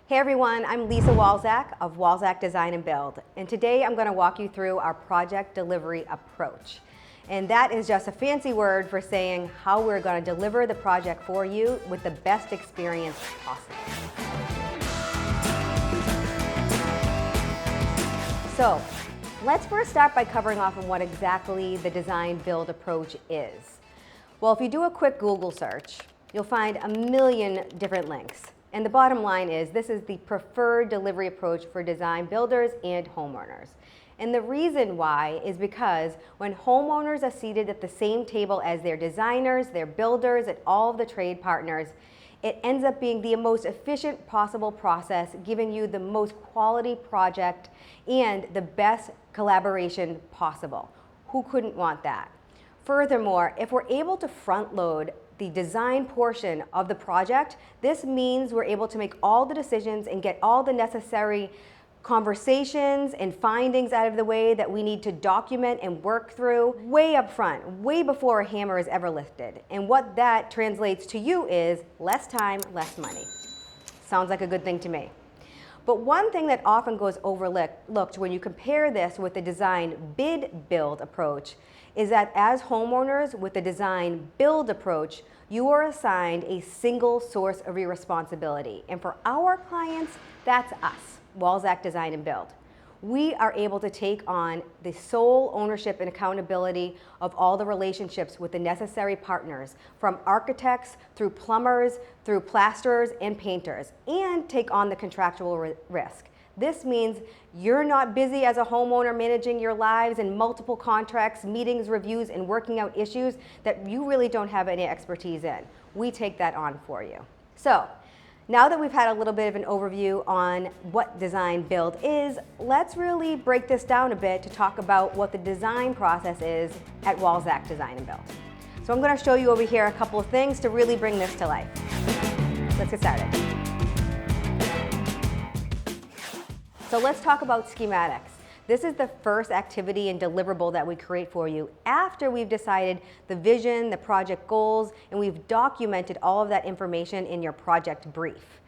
Hey everyone, I'm Lisa Walczak of Walczak Design and Build, and today I'm going to walk you through our project delivery approach. And that is just a fancy word for saying how we're going to deliver the project for you with the best experience possible. So, let's first start by covering off on what exactly the design build approach is. Well, if you do a quick Google search, you'll find a million different links. And the bottom line is this is the preferred delivery approach for design builders and homeowners. And the reason why is because when homeowners are seated at the same table as their designers, their builders, and all of the trade partners, it ends up being the most efficient possible process, giving you the most quality project and the best collaboration possible. Who couldn't want that? Furthermore, if we're able to front load the design portion of the project, this means we're able to make all the decisions and get all the necessary conversations and findings out of the way that we need to document and work through way up front, way before a hammer is ever lifted. And what that translates to you is less time, less money. Sounds like a good thing to me. But one thing that often goes overlooked when you compare this with the design bid build approach is that as homeowners with the design build approach, you are assigned a single source of your responsibility. And for our clients, that's us, Walczak Design and Build. We are able to take on the sole ownership and accountability of all the relationships with the necessary partners, from architects through plumbers, through plasterers and painters, and take on the contractual risk. This means you're not busy as a homeowner managing your lives in multiple contracts, meetings, reviews, and working out issues that you really don't have any expertise in. We take that on for you. So, now that we've had a little bit of an overview on what design build is, let's really break this down a bit to talk about what the design process is at Walczak Design and Build. So I'm going to show you over here a couple of things to really bring this to life. Let's get started. So let's talk about schematics. This is the first activity and deliverable that we create for you after we've decided the vision, the project goals, and we've documented all of that information in your project brief.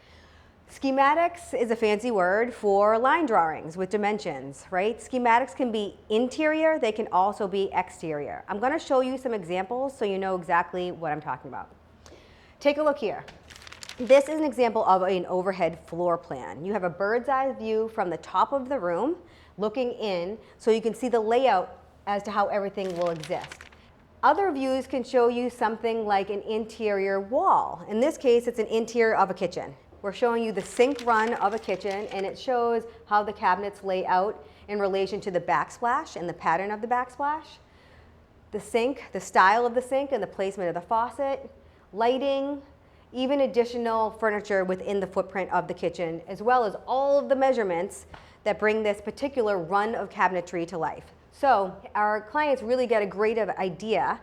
Schematics is a fancy word for line drawings with dimensions, right? Schematics can be interior, they can also be exterior. I'm going to show you some examples so you know exactly what I'm talking about. Take a look here. This is an example of an overhead floor plan. You have a bird's eye view from the top of the room looking in so you can see the layout as to how everything will exist. Other views can show you something like an interior wall. In this case, it's an interior of a kitchen. We're showing you the sink run of a kitchen, and it shows how the cabinets lay out in relation to the backsplash and the pattern of the backsplash. The sink, the style of the sink and the placement of the faucet, lighting, even additional furniture within the footprint of the kitchen, as well as all of the measurements that bring this particular run of cabinetry to life. So our clients really get a great idea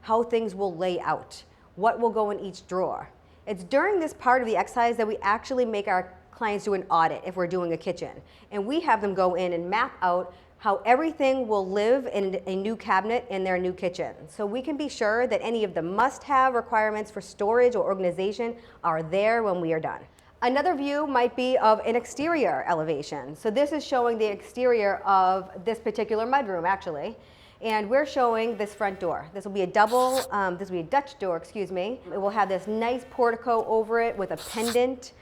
how things will lay out, what will go in each drawer. It's during this part of the exercise that we actually make our clients do an audit if we're doing a kitchen. And we have them go in and map out how everything will live in a new cabinet in their new kitchen. So we can be sure that any of the must-have requirements for storage or organization are there when we are done. Another view might be of an exterior elevation. So this is showing the exterior of this particular mudroom, actually. And we're showing this front door. This will be a this will be a Dutch door, excuse me. It will have this nice portico over it with a pendant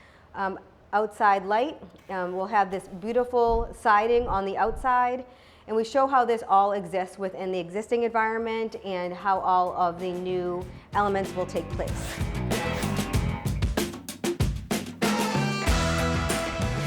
outside light. We'll have this beautiful siding on the outside, and we show how this all exists within the existing environment and how all of the new elements will take place.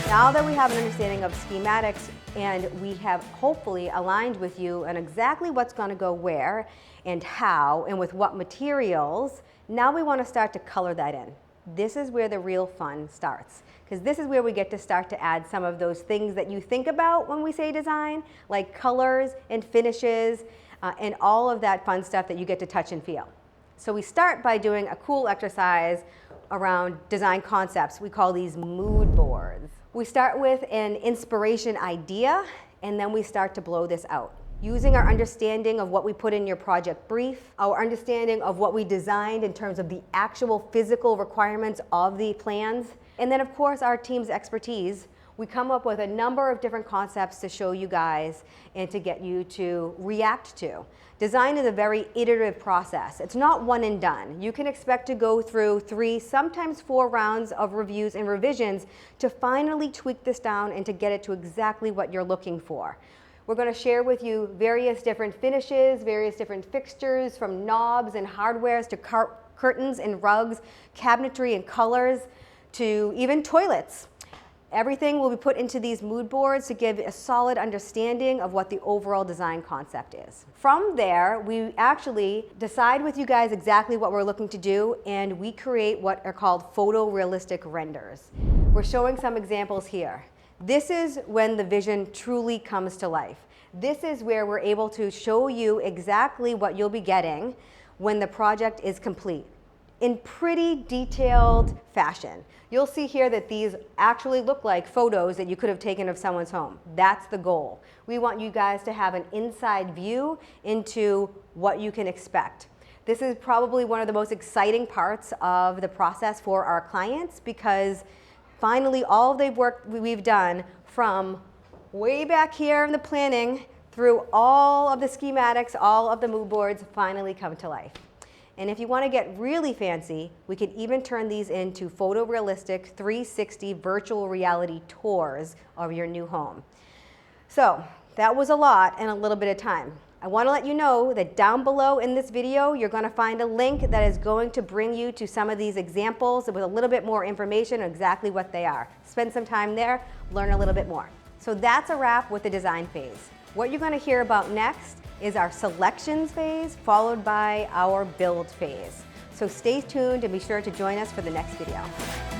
Now that we have an understanding of schematics and we have hopefully aligned with you on exactly what's going to go where and how and with what materials, now we want to start to color that in. This is where the real fun starts, because this is where we get to start to add some of those things that you think about when we say design, like colors and finishes and all of that fun stuff that you get to touch and feel. So we start by doing a cool exercise around design concepts. We call these mood boards. We start with an inspiration idea, and then we start to blow this out. Using our understanding of what we put in your project brief, our understanding of what we designed in terms of the actual physical requirements of the plans, And then of course our team's expertise. We come up with a number of different concepts to show you guys and to get you to react to. Design is a very iterative process. It's not one and done. You can expect to go through 3, sometimes 4 rounds of reviews and revisions to finally tweak this down and to get it to exactly what you're looking for. We're going to share with you various different finishes, various different fixtures, from knobs and hardwares to curtains and rugs, cabinetry and colors, to even toilets. Everything will be put into these mood boards to give a solid understanding of what the overall design concept is. From there, we actually decide with you guys exactly what we're looking to do, and we create what are called photorealistic renders. We're showing some examples here. This is when the vision truly comes to life. This is where we're able to show you exactly what you'll be getting when the project is complete, in pretty detailed fashion. You'll see here that these actually look like photos that you could have taken of someone's home. That's the goal. We want you guys to have an inside view into what you can expect. This is probably one of the most exciting parts of the process for our clients, because finally all of the work we've done from way back here in the planning through all of the schematics, all of the mood boards finally come to life. And if you want to get really fancy, we can even turn these into photorealistic 360 virtual reality tours of your new home. So that was a lot in a little bit of time. I want to let you know that down below in this video, you're going to find a link that is going to bring you to some of these examples with a little bit more information on exactly what they are. Spend some time there, learn a little bit more. So that's a wrap with the design phase. What you're going to hear about next is our selections phase, followed by our build phase. So stay tuned and be sure to join us for the next video.